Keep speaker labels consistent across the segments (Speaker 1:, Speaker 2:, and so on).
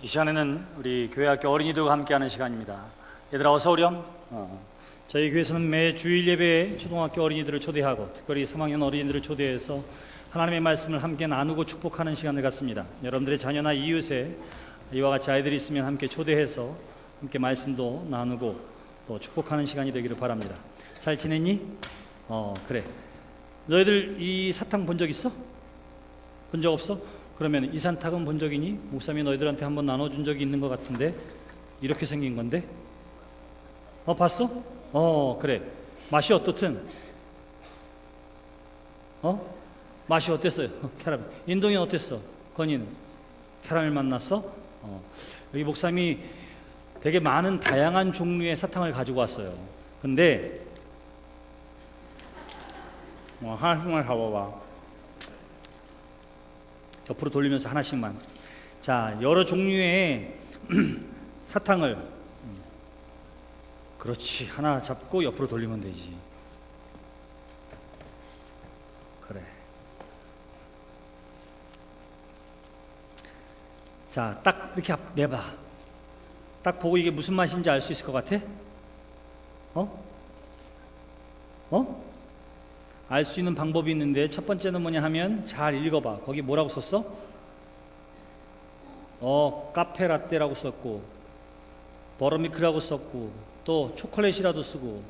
Speaker 1: 이 시간에는 우리 교회학교 어린이들과 함께하는 시간입니다. 얘들아 어서 오렴. 저희 교회에서는 매 주일 예배에 초등학교 어린이들을 초대하고 특별히 3학년 어린이들을 초대해서 하나님의 말씀을 함께 나누고 축복하는 시간을 갖습니다. 여러분들의 자녀나 이웃에 이와 같이 아이들이 있으면 함께 초대해서 함께 말씀도 나누고 또 축복하는 시간이 되기를 바랍니다. 잘 지냈니? 그래. 너희들 이 사탕 본 적 있어? 본 적 없어? 그러면 이 사탕은 본 적이니? 목사님이 너희들한테 한번 나눠준 적이 있는 것 같은데 이렇게 생긴 건데? 봤어? 그래. 맛이 어떻든? 맛이 어땠어요? 캐러멜. 인동이 어땠어? 건이는? 캐러멜 맛 났어? 여기 목사님이 되게 많은 다양한 종류의 사탕을 가지고 왔어요. 근데 하나씩만 잡아봐. 옆으로 돌리면서 하나씩만. 자, 여러 종류의 사탕을 그렇지. 하나 잡고 옆으로 돌리면 되지. 그래. 자, 딱 이렇게 내봐. 딱 보고 이게 무슨 맛인지 알 수 있을 것 같아? 알 수 있는 방법이 있는데 첫 번째는 뭐냐 하면 잘 읽어봐. 거기 뭐라고 썼어? 카페라떼라고 썼고 버터밀크라고 썼고 또 초콜릿이라도 쓰고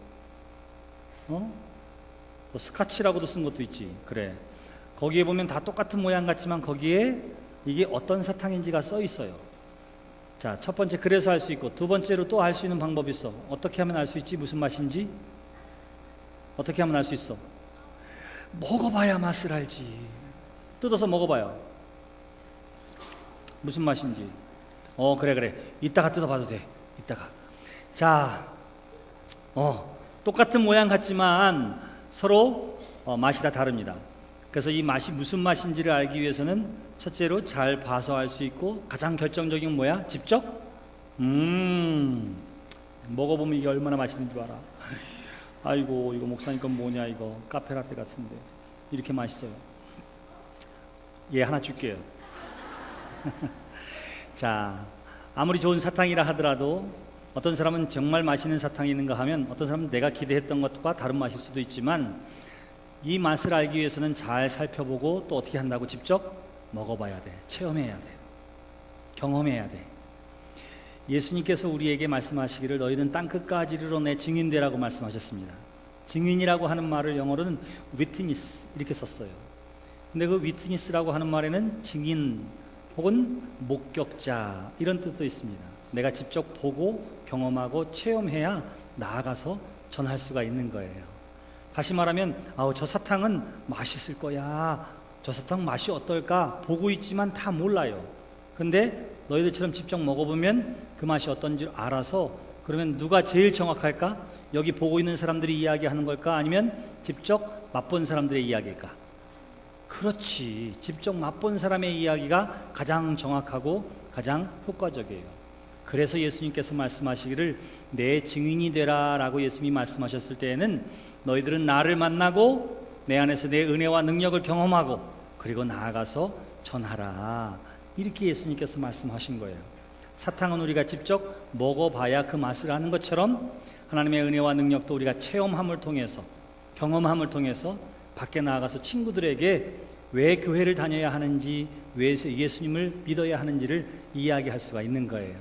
Speaker 1: 또 스카치라고도 쓴 것도 있지. 그래. 거기에 보면 다 똑같은 모양 같지만 거기에 이게 어떤 사탕인지가 써 있어요. 자, 첫 번째 그래서 알 수 있고 두 번째로 또 알 수 있는 방법이 있어. 어떻게 하면 알 수 있지? 무슨 맛인지? 어떻게 하면 알 수 있어? 먹어봐야 맛을 알지. 뜯어서 먹어봐요. 무슨 맛인지. 그래. 이따가 뜯어봐도 돼. 이따가. 자, 똑같은 모양 같지만 서로 맛이 다 다릅니다. 그래서 이 맛이 무슨 맛인지를 알기 위해서는 첫째로 잘 봐서 알 수 있고 가장 결정적인 뭐야? 직접 먹어보면 이게 얼마나 맛있는 줄 알아. 아이고 이거 목사님 건 뭐냐 이거 카페라떼 같은데 이렇게 맛있어요. 예, 하나 줄게요. 자, 아무리 좋은 사탕이라 하더라도 어떤 사람은 정말 맛있는 사탕이 있는가 하면 어떤 사람은 내가 기대했던 것과 다른 맛일 수도 있지만 이 맛을 알기 위해서는 잘 살펴보고 또 어떻게 한다고? 직접 먹어봐야 돼. 체험해야 돼. 경험해야 돼. 예수님께서 우리에게 말씀하시기를 너희는 땅끝까지 이르러 내 증인되라고 말씀하셨습니다. 증인이라고 하는 말을 영어로는 witness 이렇게 썼어요. 근데 그 witness라고 하는 말에는 증인 혹은 목격자 이런 뜻도 있습니다. 내가 직접 보고 경험하고 체험해야 나아가서 전할 수가 있는 거예요. 다시 말하면 저 사탕은 맛있을 거야. 저 사탕 맛이 어떨까? 보고 있지만 다 몰라요. 근데 너희들처럼 직접 먹어보면 그 맛이 어떤지 알아서 그러면 누가 제일 정확할까? 여기 보고 있는 사람들이 이야기하는 걸까? 아니면 직접 맛본 사람들의 이야기일까? 그렇지. 직접 맛본 사람의 이야기가 가장 정확하고 가장 효과적이에요. 그래서 예수님께서 말씀하시기를 내 증인이 되라 라고 예수님이 말씀하셨을 때에는 너희들은 나를 만나고 내 안에서 내 은혜와 능력을 경험하고 그리고 나아가서 전하라. 이렇게 예수님께서 말씀하신 거예요. 사탕은 우리가 직접 먹어봐야 그 맛을 아는 것처럼 하나님의 은혜와 능력도 우리가 체험함을 통해서 경험함을 통해서 밖에 나아가서 친구들에게 왜 교회를 다녀야 하는지 왜 예수님을 믿어야 하는지를 이야기할 수가 있는 거예요.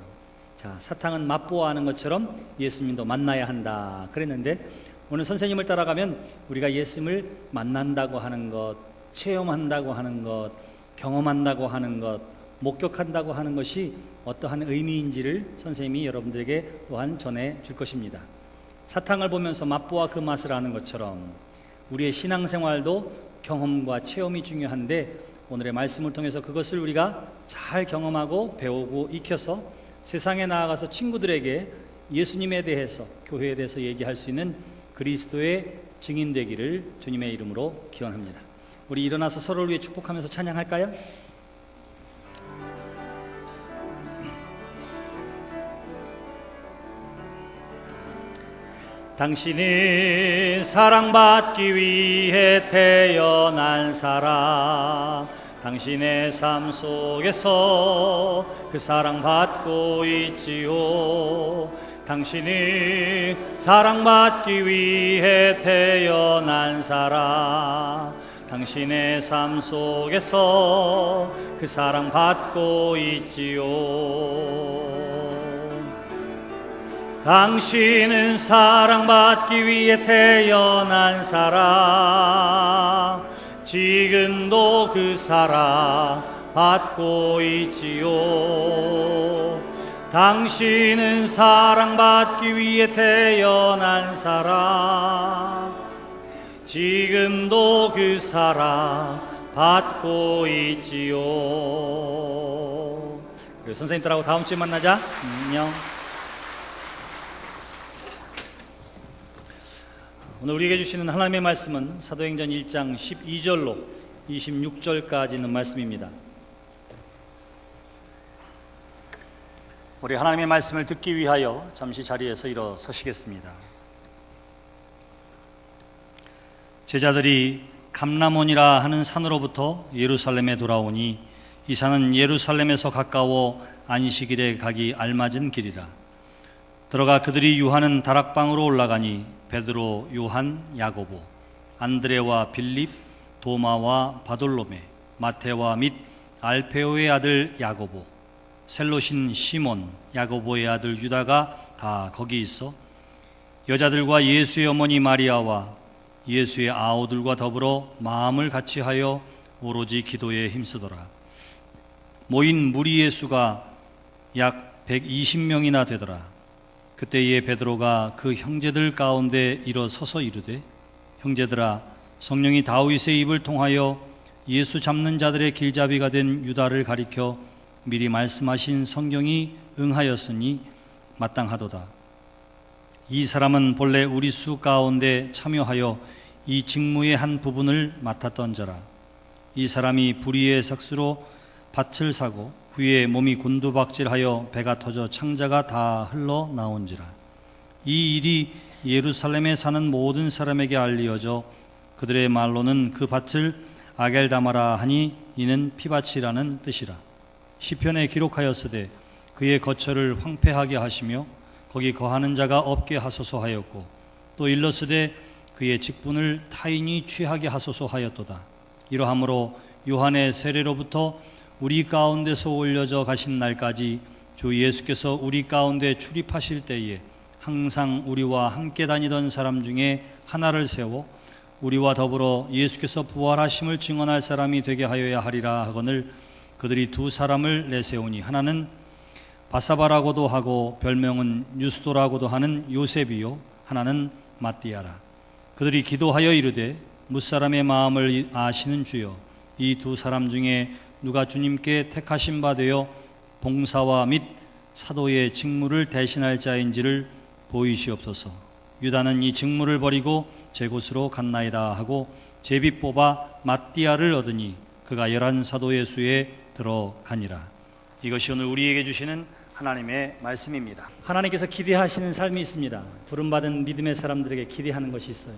Speaker 1: 자, 사탕은 맛보아 하는 것처럼 예수님도 만나야 한다 그랬는데 오늘 선생님을 따라가면 우리가 예수님을 만난다고 하는 것, 체험한다고 하는 것, 경험한다고 하는 것, 목격한다고 하는 것이 어떠한 의미인지를 선생님이 여러분들에게 또한 전해 줄 것입니다. 사탕을 보면서 맛보아 그 맛을 아는 것처럼 우리의 신앙생활도 경험과 체험이 중요한데 오늘의 말씀을 통해서 그것을 우리가 잘 경험하고 배우고 익혀서 세상에 나아가서 친구들에게 예수님에 대해서 교회에 대해서 얘기할 수 있는 그리스도의 증인 되기를 주님의 이름으로 기원합니다. 우리 일어나서 서로를 위해 축복하면서 찬양할까요? 당신은 사랑받기 위해 태어난 사람 당신의 삶 속에서 그 사랑받고 있지요. 당신이 사랑받기 위해 태어난 사람, 당신의 삶 속에서 그 사랑받고 있지요. 당신은 사랑받기 위해 태어난 사람, 지금도 그 사랑 받고 있지요. 당신은 사랑받기 위해 태어난 사람, 지금도 그 사랑 받고 있지요. 그래, 선생님들하고 다음 주에 만나자. 안녕. 오늘 우리에게 주시는 하나님의 말씀은 사도행전 1장 12절로 26절까지 있는 말씀입니다. 우리 하나님의 말씀을 듣기 위하여 잠시 자리에서 일어서시겠습니다. 제자들이 감람원이라 하는 산으로부터 예루살렘에 돌아오니 이 산은 예루살렘에서 가까워 안식일에 가기 알맞은 길이라. 들어가 그들이 유하는 다락방으로 올라가니 베드로, 요한, 야고보, 안드레와 빌립, 도마와 바돌로메, 마테와 및 알페오의 아들 야고보, 셀롯인 시몬, 야고보의 아들 유다가 다 거기 있어 여자들과 예수의 어머니 마리아와 예수의 아우들과 더불어 마음을 같이하여 오로지 기도에 힘쓰더라. 모인 무리의 수가 약 120명이나 되더라. 그때에 베드로가 그 형제들 가운데 일어서서 이르되, 형제들아, 성령이 다윗의 입을 통하여 예수 잡는 자들의 길잡이가 된 유다를 가리켜 미리 말씀하신 성경이 응하였으니 마땅하도다. 이 사람은 본래 우리 수 가운데 참여하여 이 직무의 한 부분을 맡았던 자라. 이 사람이 불의의 삭수로 밭을 사고 후에 몸이 곤두박질하여 배가 터져 창자가 다 흘러나온지라. 이 일이 예루살렘에 사는 모든 사람에게 알리어져 그들의 말로는 그 밭을 아겔다마라 하니 이는 피밭이라는 뜻이라. 시편에 기록하였으되 그의 거처를 황폐하게 하시며 거기 거하는 자가 없게 하소서 하였고, 또 일렀으되 그의 직분을 타인이 취하게 하소서 하였도다. 이러함으로 요한의 세례로부터 우리 가운데서 올려져 가신 날까지 주 예수께서 우리 가운데 출입하실 때에 항상 우리와 함께 다니던 사람 중에 하나를 세워 우리와 더불어 예수께서 부활하심을 증언할 사람이 되게 하여야 하리라 하거늘, 그들이 두 사람을 내세우니 하나는 바사바라고도 하고 별명은 유스도라고도 하는 요셉이요, 하나는 마띠아라. 그들이 기도하여 이르되, 무사람의 마음을 아시는 주여, 이 두 사람 중에 누가 주님께 택하신 바 되어 봉사와 및 사도의 직무를 대신할 자인지를 보이시옵소서. 유다는 이 직무를 버리고 제 곳으로 갔나이다 하고 제비 뽑아 마띠아를 얻으니 그가 11 사도의 수에 들어가니라. 이것이 오늘 우리에게 주시는 하나님의 말씀입니다. 하나님께서 기대하시는 삶이 있습니다. 부름받은 믿음의 사람들에게 기대하는 것이 있어요.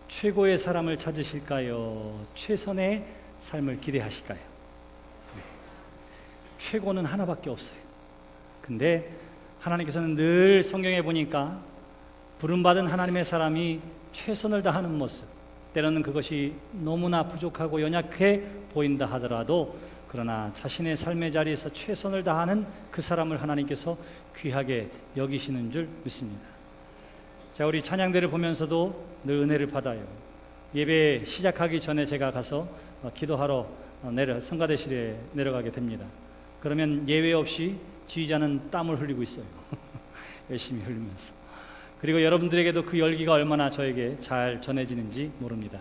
Speaker 1: 최고의 사람을 찾으실까요? 최선의 삶을 기대하실까요? 네. 최고는 하나밖에 없어요. 근데 하나님께서는 늘 성경에 보니까 부름받은 하나님의 사람이 최선을 다하는 모습, 때로는 그것이 너무나 부족하고 연약해 보인다 하더라도 그러나 자신의 삶의 자리에서 최선을 다하는 그 사람을 하나님께서 귀하게 여기시는 줄 믿습니다. 자, 우리 찬양대를 보면서도 늘 은혜를 받아요. 예배 시작하기 전에 제가 가서 기도하러 성가대실에 내려가게 됩니다. 그러면 예외 없이 지휘자는 땀을 흘리고 있어요. 열심히 흘리면서. 그리고 여러분들에게도 그 열기가 얼마나 저에게 잘 전해지는지 모릅니다.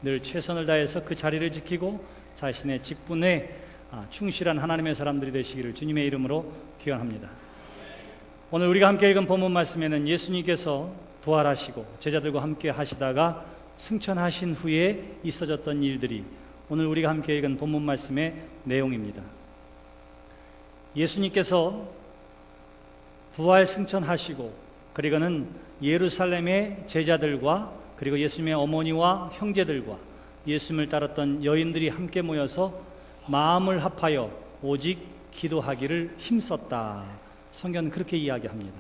Speaker 1: 늘 최선을 다해서 그 자리를 지키고 자신의 직분에 충실한 하나님의 사람들이 되시기를 주님의 이름으로 기원합니다. 오늘 우리가 함께 읽은 본문 말씀에는 예수님께서 부활하시고 제자들과 함께 하시다가 승천하신 후에 있어졌던 일들이 오늘 우리가 함께 읽은 본문 말씀의 내용입니다. 예수님께서 부활 승천하시고 그리고는 예루살렘의 제자들과 그리고 예수님의 어머니와 형제들과 예수님을 따랐던 여인들이 함께 모여서 마음을 합하여 오직 기도하기를 힘썼다. 성경은 그렇게 이야기합니다.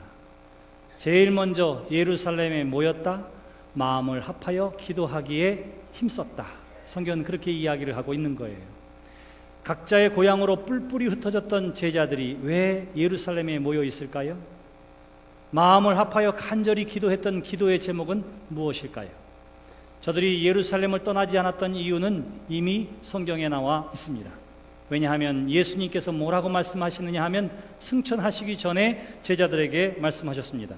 Speaker 1: 제일 먼저 예루살렘에 모였다. 마음을 합하여 기도하기에 힘썼다. 성경은 그렇게 이야기를 하고 있는 거예요. 각자의 고향으로 뿔뿔이 흩어졌던 제자들이 왜 예루살렘에 모여 있을까요? 마음을 합하여 간절히 기도했던 기도의 제목은 무엇일까요? 저들이 예루살렘을 떠나지 않았던 이유는 이미 성경에 나와 있습니다. 왜냐하면 예수님께서 뭐라고 말씀하시느냐 하면 승천하시기 전에 제자들에게 말씀하셨습니다.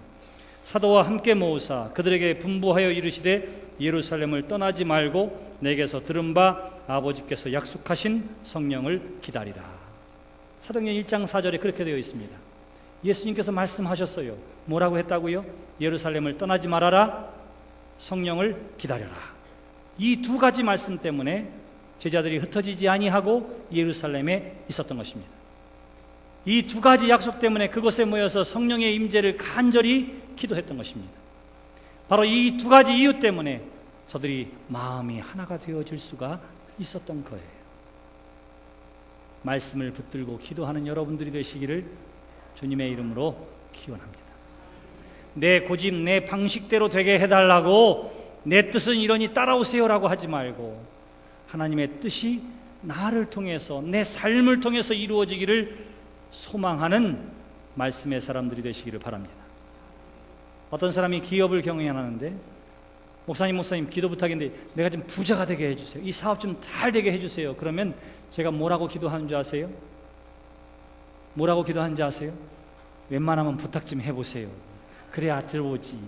Speaker 1: 사도와 함께 모으사 그들에게 분부하여 이르시되 예루살렘을 떠나지 말고 내게서 들은 바 아버지께서 약속하신 성령을 기다리라. 사도행전 1장 4절에 그렇게 되어 있습니다. 예수님께서 말씀하셨어요. 뭐라고 했다고요? 예루살렘을 떠나지 말아라, 성령을 기다려라. 이 두 가지 말씀 때문에 제자들이 흩어지지 아니하고 예루살렘에 있었던 것입니다. 이 두 가지 약속 때문에 그곳에 모여서 성령의 임재를 간절히 기도했던 것입니다. 바로 이 두 가지 이유 때문에 저들이 마음이 하나가 되어질 수가 있었던 거예요. 말씀을 붙들고 기도하는 여러분들이 되시기를 주님의 이름으로 기원합니다. 내 고집, 내 방식대로 되게 해달라고 내 뜻은 이러니 따라오세요라고 하지 말고 하나님의 뜻이 나를 통해서 내 삶을 통해서 이루어지기를 소망하는 말씀의 사람들이 되시기를 바랍니다. 어떤 사람이 기업을 경영하는데 목사님 기도 부탁인데 내가 좀 부자가 되게 해주세요. 이 사업 좀 잘 되게 해주세요. 그러면 제가 뭐라고 기도하는 줄 아세요? 뭐라고 기도하는지 아세요? 웬만하면 부탁 좀 해보세요. 그래야 들어오지.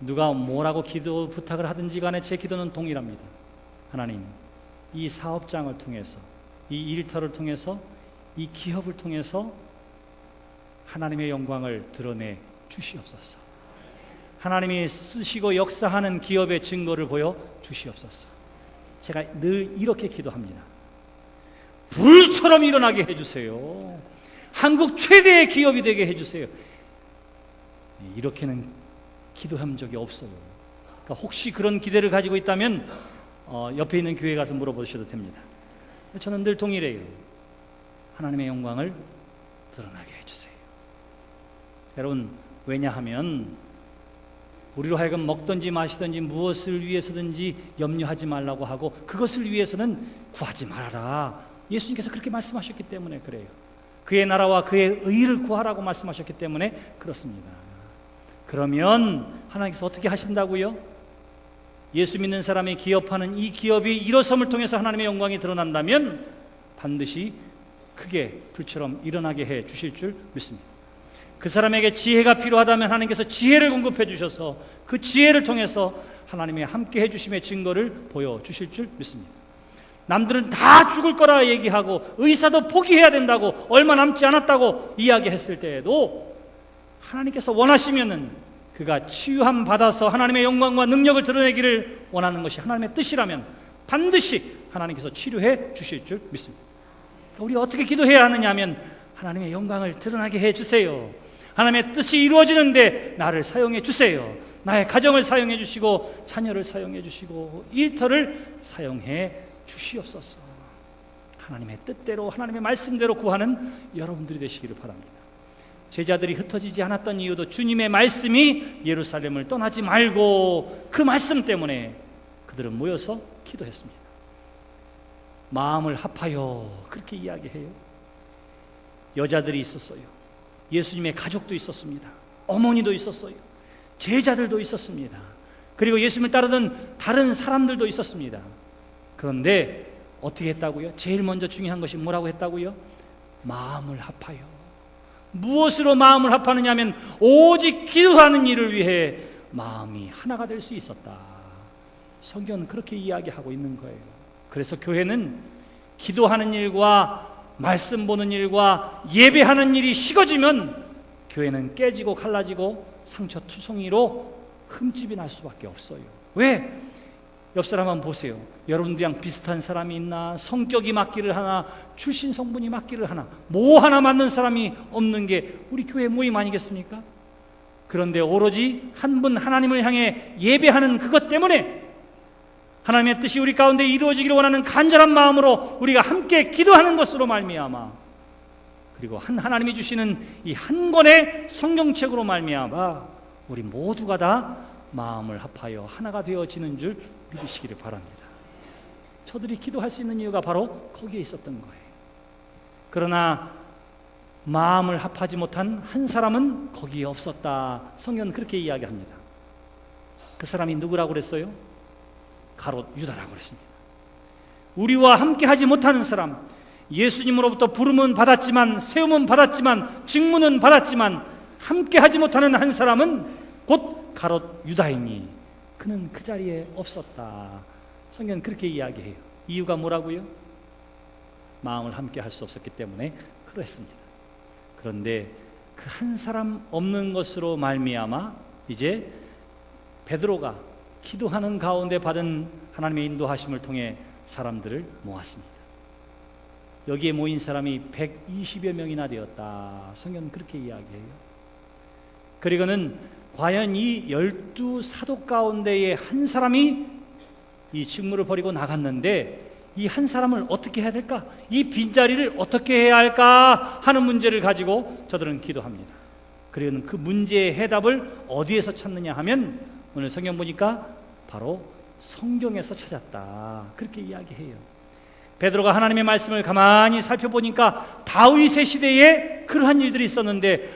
Speaker 1: 누가 뭐라고 기도 부탁을 하든지 간에 제 기도는 동일합니다. 하나님, 이 사업장을 통해서, 이 일터를 통해서, 이 기업을 통해서 하나님의 영광을 드러내 주시옵소서. 하나님이 쓰시고 역사하는 기업의 증거를 보여 주시옵소서. 제가 늘 이렇게 기도합니다. 불처럼 일어나게 해주세요. 한국 최대의 기업이 되게 해주세요. 이렇게는 기도한 적이 없어요. 그러니까 혹시 그런 기대를 가지고 있다면 옆에 있는 교회 가서 물어보셔도 됩니다. 저는 늘 동일해요. 하나님의 영광을 드러나게 해주세요. 여러분, 왜냐하면 우리로 하여금 먹든지 마시든지 무엇을 위해서든지 염려하지 말라고 하고 그것을 위해서는 구하지 말아라. 예수님께서 그렇게 말씀하셨기 때문에 그래요. 그의 나라와 그의 의를 구하라고 말씀하셨기 때문에 그렇습니다. 그러면 하나님께서 어떻게 하신다고요? 예수 믿는 사람이 기업하는 이 기업이 일어섬을 통해서 하나님의 영광이 드러난다면 반드시 크게 불처럼 일어나게 해 주실 줄 믿습니다. 그 사람에게 지혜가 필요하다면 하나님께서 지혜를 공급해 주셔서 그 지혜를 통해서 하나님의 함께 해주심의 증거를 보여주실 줄 믿습니다. 남들은 다 죽을 거라 얘기하고 의사도 포기해야 된다고 얼마 남지 않았다고 이야기했을 때에도 하나님께서 원하시면은 그가 치유함 받아서 하나님의 영광과 능력을 드러내기를 원하는 것이 하나님의 뜻이라면 반드시 하나님께서 치료해 주실 줄 믿습니다. 우리 어떻게 기도해야 하느냐 하면 하나님의 영광을 드러나게 해주세요. 하나님의 뜻이 이루어지는데 나를 사용해 주세요. 나의 가정을 사용해 주시고 자녀를 사용해 주시고 일터를 사용해 주시옵소서. 하나님의 뜻대로 하나님의 말씀대로 구하는 여러분들이 되시기를 바랍니다. 제자들이 흩어지지 않았던 이유도 주님의 말씀이 예루살렘을 떠나지 말고 그 말씀 때문에 그들은 모여서 기도했습니다. 마음을 합하여 그렇게 이야기해요. 여자들이 있었어요. 예수님의 가족도 있었습니다. 어머니도 있었어요. 제자들도 있었습니다. 그리고 예수님을 따르던 다른 사람들도 있었습니다. 그런데 어떻게 했다고요? 제일 먼저 중요한 것이 뭐라고 했다고요? 마음을 합하여. 무엇으로 마음을 합하느냐 하면 오직 기도하는 일을 위해 마음이 하나가 될 수 있었다. 성경은 그렇게 이야기하고 있는 거예요. 그래서 교회는 기도하는 일과 말씀 보는 일과 예배하는 일이 식어지면 교회는 깨지고 갈라지고 상처투성이로 흠집이 날 수밖에 없어요. 왜? 옆 사람 한번 보세요. 여러분들이랑 비슷한 사람이 있나? 성격이 맞기를 하나? 출신 성분이 맞기를 하나? 뭐 하나 맞는 사람이 없는 게 우리 교회 모임 아니겠습니까? 그런데 오로지 한 분 하나님을 향해 예배하는 그것 때문에 하나님의 뜻이 우리 가운데 이루어지기를 원하는 간절한 마음으로 우리가 함께 기도하는 것으로 말미암아, 그리고 하나님이 주시는 이 한 권의 성경책으로 말미암아 우리 모두가 다 마음을 합하여 하나가 되어지는 줄 믿으시기를 바랍니다. 저들이 기도할 수 있는 이유가 바로 거기에 있었던 거예요. 그러나 마음을 합하지 못한 한 사람은 거기에 없었다. 성경은 그렇게 이야기합니다. 그 사람이 누구라고 그랬어요? 가롯 유다라고 그랬습니다. 우리와 함께 하지 못하는 사람, 예수님으로부터 부름은 받았지만, 세움은 받았지만, 직무는 받았지만 함께 하지 못하는 한 사람은 곧 가롯 유다이니 그는 그 자리에 없었다. 성경은 그렇게 이야기해요. 이유가 뭐라고요? 마음을 함께 할 수 없었기 때문에 그랬습니다. 그런데 그 한 사람 없는 것으로 말미암아 이제 베드로가 기도하는 가운데 받은 하나님의 인도하심을 통해 사람들을 모았습니다. 여기에 모인 사람이 120여 명이나 되었다. 성경은 그렇게 이야기해요. 그리고는 과연 이 12사도 가운데의 한 사람이 이 직무를 버리고 나갔는데 이 한 사람을 어떻게 해야 될까? 이 빈자리를 어떻게 해야 할까? 하는 문제를 가지고 저들은 기도합니다. 그리고 그 문제의 해답을 어디에서 찾느냐 하면 오늘 성경 보니까 바로 성경에서 찾았다. 그렇게 이야기해요. 베드로가 하나님의 말씀을 가만히 살펴보니까 다윗의 시대에 그러한 일들이 있었는데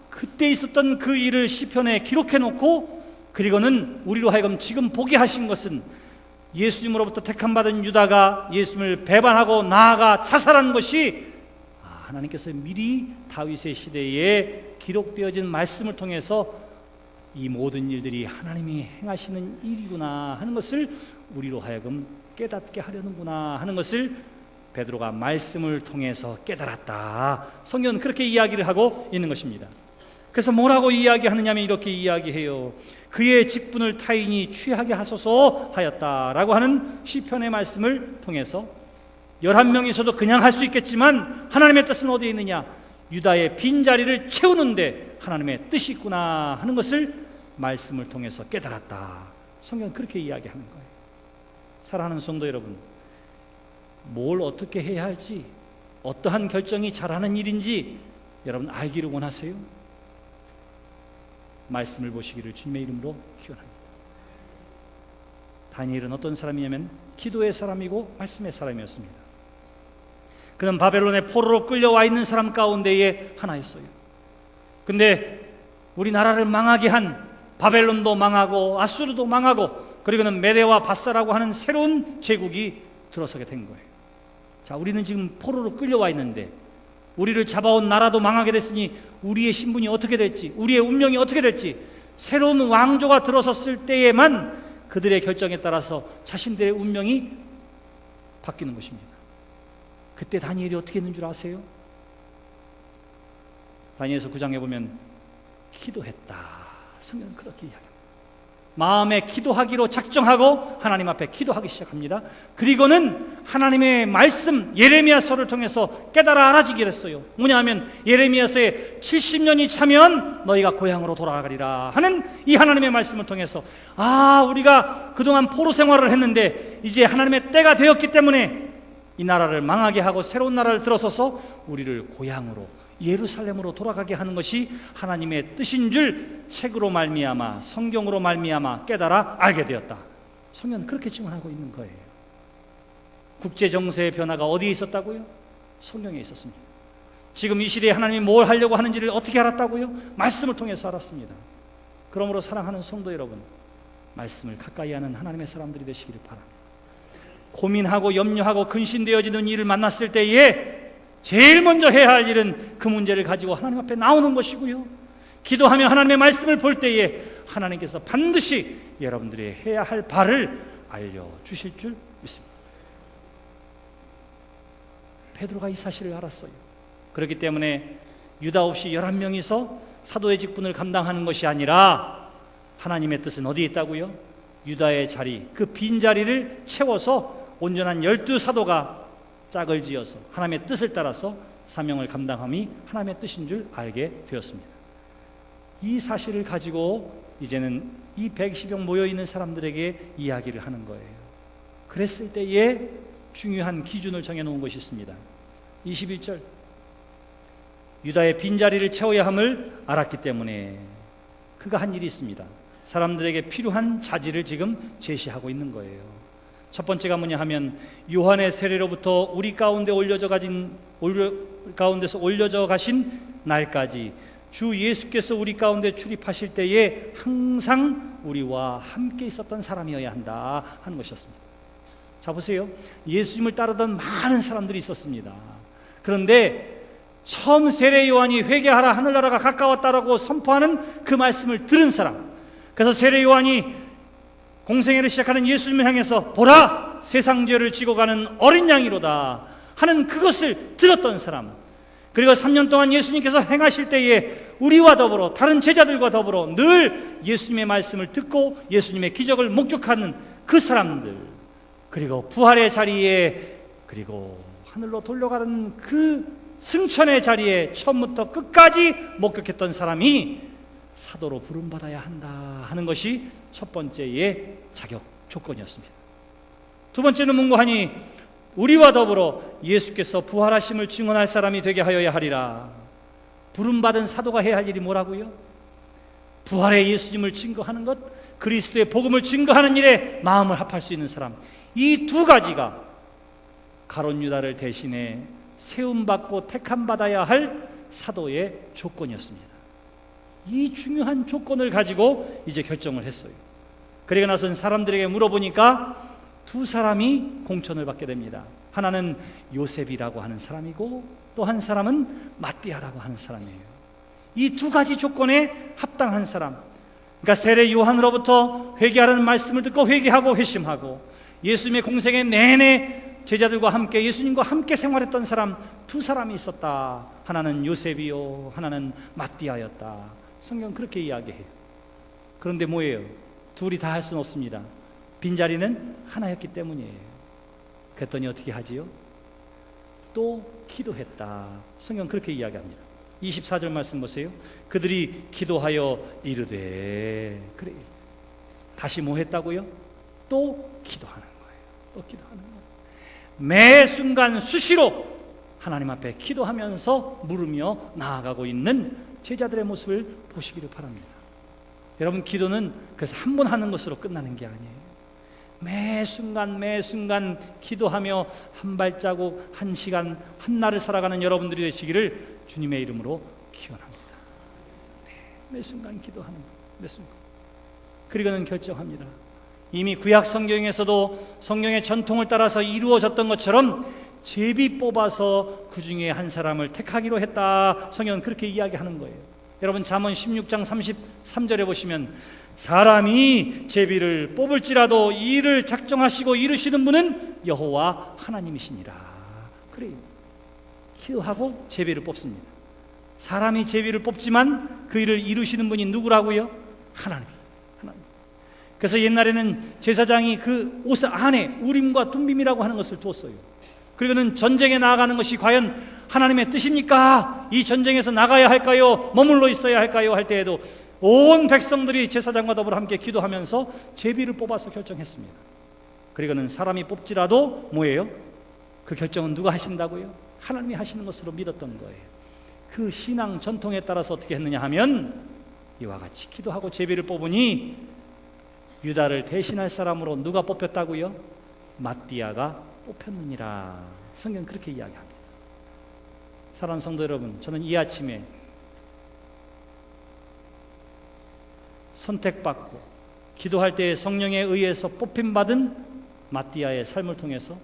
Speaker 1: 그때 있었던 그 일을 시편에 기록해 놓고 그리고는 우리로 하여금 지금 보게 하신 것은 예수님으로부터 택함받은 유다가 예수님을 배반하고 나아가 자살한 것이 하나님께서 미리 다윗의 시대에 기록되어진 말씀을 통해서 이 모든 일들이 하나님이 행하시는 일이구나 하는 것을 우리로 하여금 깨닫게 하려는구나 하는 것을 베드로가 말씀을 통해서 깨달았다. 성경은 그렇게 이야기를 하고 있는 것입니다. 그래서 뭐라고 이야기하느냐면 이렇게 이야기해요. 그의 직분을 타인이 취하게 하소서 하였다라고 하는 시편의 말씀을 통해서 11명이서도 그냥 할 수 있겠지만 하나님의 뜻은 어디에 있느냐? 유다의 빈자리를 채우는데 하나님의 뜻이 있구나 하는 것을 말씀을 통해서 깨달았다. 성경은 그렇게 이야기하는 거예요. 사랑하는 성도 여러분, 뭘 어떻게 해야 할지, 어떠한 결정이 잘하는 일인지 여러분 알기를 원하세요? 말씀을 보시기를 주님의 이름으로 기원합니다. 다니엘은 어떤 사람이냐면 기도의 사람이고 말씀의 사람이었습니다. 그는 바벨론의 포로로 끌려와 있는 사람 가운데의 하나였어요. 근데 우리나라를 망하게 한 바벨론도 망하고 아수르도 망하고 그리고는 메대와 바사라고 하는 새로운 제국이 들어서게 된 거예요. 자, 우리는 지금 포로로 끌려와 있는데 우리를 잡아온 나라도 망하게 됐으니 우리의 신분이 어떻게 될지, 우리의 운명이 어떻게 될지, 새로운 왕조가 들어섰을 때에만 그들의 결정에 따라서 자신들의 운명이 바뀌는 것입니다. 그때 다니엘이 어떻게 했는 줄 아세요? 다니엘서 9장에 보면 기도했다. 성경은 그렇게 이야기합니다. 마음에 기도하기로 작정하고 하나님 앞에 기도하기 시작합니다. 그리고는 하나님의 말씀 예레미야서를 통해서 깨달아 알아지게 됐어요. 뭐냐 하면 예레미야서에 70년이 차면 너희가 고향으로 돌아가리라 하는 이 하나님의 말씀을 통해서 우리가 그동안 포로 생활을 했는데 이제 하나님의 때가 되었기 때문에 이 나라를 망하게 하고 새로운 나라를 들어서서 우리를 고향으로 예루살렘으로 돌아가게 하는 것이 하나님의 뜻인 줄 책으로 말미암아 성경으로 말미암아 깨달아 알게 되었다. 성경은 그렇게 증언하고 있는 거예요. 국제 정세의 변화가 어디에 있었다고요? 성경에 있었습니다. 지금 이 시대에 하나님이 뭘 하려고 하는지를 어떻게 알았다고요? 말씀을 통해서 알았습니다. 그러므로 사랑하는 성도 여러분, 말씀을 가까이 하는 하나님의 사람들이 되시기를 바랍니다. 고민하고 염려하고 근심되어지는 일을 만났을 때에 제일 먼저 해야 할 일은 그 문제를 가지고 하나님 앞에 나오는 것이고요, 기도하며 하나님의 말씀을 볼 때에 하나님께서 반드시 여러분들이 해야 할 바를 알려주실 줄 믿습니다. 베드로가 이 사실을 알았어요. 그렇기 때문에 유다 없이 11명이서 사도의 직분을 감당하는 것이 아니라 하나님의 뜻은 어디에 있다고요? 유다의 자리, 그 빈자리를 채워서 온전한 12사도가 짝을 지어서 하나님의 뜻을 따라서 사명을 감당함이 하나님의 뜻인 줄 알게 되었습니다. 이 사실을 가지고 이제는 이 120명 모여있는 사람들에게 이야기를 하는 거예요. 그랬을 때에 중요한 기준을 정해놓은 것이 있습니다. 21절, 유다의 빈자리를 채워야 함을 알았기 때문에 그가 한 일이 있습니다. 사람들에게 필요한 자질을 지금 제시하고 있는 거예요. 첫 번째가 뭐냐 하면 요한의 세례로부터 우리 가운데 가운데서 올려져 가신 날까지 주 예수께서 우리 가운데 출입하실 때에 항상 우리와 함께 있었던 사람이어야 한다 하는 것이었습니다. 자, 보세요. 예수님을 따르던 많은 사람들이 있었습니다. 그런데 처음 세례 요한이 회개하라 하늘나라가 가까웠다라고 선포하는 그 말씀을 들은 사람, 그래서 세례 요한이 공생애를 시작하는 예수님을 향해서 보라 세상 죄를 지고 가는 어린 양이로다 하는 그것을 들었던 사람, 그리고 3년 동안 예수님께서 행하실 때에 우리와 더불어 다른 제자들과 더불어 늘 예수님의 말씀을 듣고 예수님의 기적을 목격하는 그 사람들, 그리고 부활의 자리에, 그리고 하늘로 돌려가는 그 승천의 자리에 처음부터 끝까지 목격했던 사람이 사도로 부름받아야 한다 하는 것이 첫 번째의 자격 조건이었습니다. 두 번째는 뭔가 하니 우리와 더불어 예수께서 부활하심을 증언할 사람이 되게 하여야 하리라. 부름받은 사도가 해야 할 일이 뭐라고요? 부활의 예수님을 증거하는 것, 그리스도의 복음을 증거하는 일에 마음을 합할 수 있는 사람, 이 두 가지가 가룟 유다를 대신해 세움받고 택함받아야 할 사도의 조건이었습니다. 이 중요한 조건을 가지고 이제 결정을 했어요. 그리고 나선 사람들에게 물어보니까 두 사람이 공천을 받게 됩니다. 하나는 요셉이라고 하는 사람이고 또 한 사람은 마띠아라고 하는 사람이에요. 이 두 가지 조건에 합당한 사람, 그러니까 세례 요한으로부터 회개하라는 말씀을 듣고 회개하고 회심하고 예수님의 공생애 내내 제자들과 함께 예수님과 함께 생활했던 사람 두 사람이 있었다. 하나는 요셉이요, 하나는 마띠아였다. 성경 그렇게 이야기해요. 그런데 뭐예요? 둘이 다 할 수는 없습니다. 빈자리는 하나였기 때문이에요. 그랬더니 어떻게 하지요? 또 기도했다. 성경 그렇게 이야기합니다. 24절 말씀 보세요. 그들이 기도하여 이르되, 그래, 다시 뭐 했다고요? 또 기도하는 거예요. 또 기도하는 거예요. 매 순간 수시로 하나님 앞에 기도하면서 물으며 나아가고 있는 제자들의 모습을 보시기를 바랍니다. 여러분, 기도는 그래서 한 번 하는 것으로 끝나는 게 아니에요. 매 순간 기도하며 한 발자국, 한 시간, 한 날을 살아가는 여러분들이 되시기를 주님의 이름으로 기원합니다. 매 순간 기도하는 것, 매 순간. 그리고는 결정합니다. 이미 구약 성경에서도 성경의 전통을 따라서 이루어졌던 것처럼 제비 뽑아서 그 중에 한 사람을 택하기로 했다. 성경은 그렇게 이야기하는 거예요. 여러분, 잠언 16장 33절에 보시면 사람이 제비를 뽑을지라도 이를 작정하시고 이루시는 분은 여호와 하나님이시니라. 그래요. 기도하고 제비를 뽑습니다. 사람이 제비를 뽑지만 그 일을 이루시는 분이 누구라고요? 하나님. 그래서 옛날에는 제사장이 그 옷 안에 우림과 둠빔이라고 하는 것을 두었어요. 그리고는 전쟁에 나아가는 것이 과연 하나님의 뜻입니까? 이 전쟁에서 나가야 할까요? 머물러 있어야 할까요? 할 때에도 온 백성들이 제사장과 더불어 함께 기도하면서 제비를 뽑아서 결정했습니다. 그리고는 사람이 뽑지라도 뭐예요? 그 결정은 누가 하신다고요? 하나님이 하시는 것으로 믿었던 거예요. 그 신앙 전통에 따라서 어떻게 했느냐 하면 이와 같이 기도하고 제비를 뽑으니 유다를 대신할 사람으로 누가 뽑혔다고요? 마띠아가 뽑혔느니라. 성경 그렇게 이야기합니다. 사랑하는 성도 여러분, 저는 이 아침에 선택받고 기도할 때 성령에 의해서 뽑힘받은 마띠아의 삶을 통해서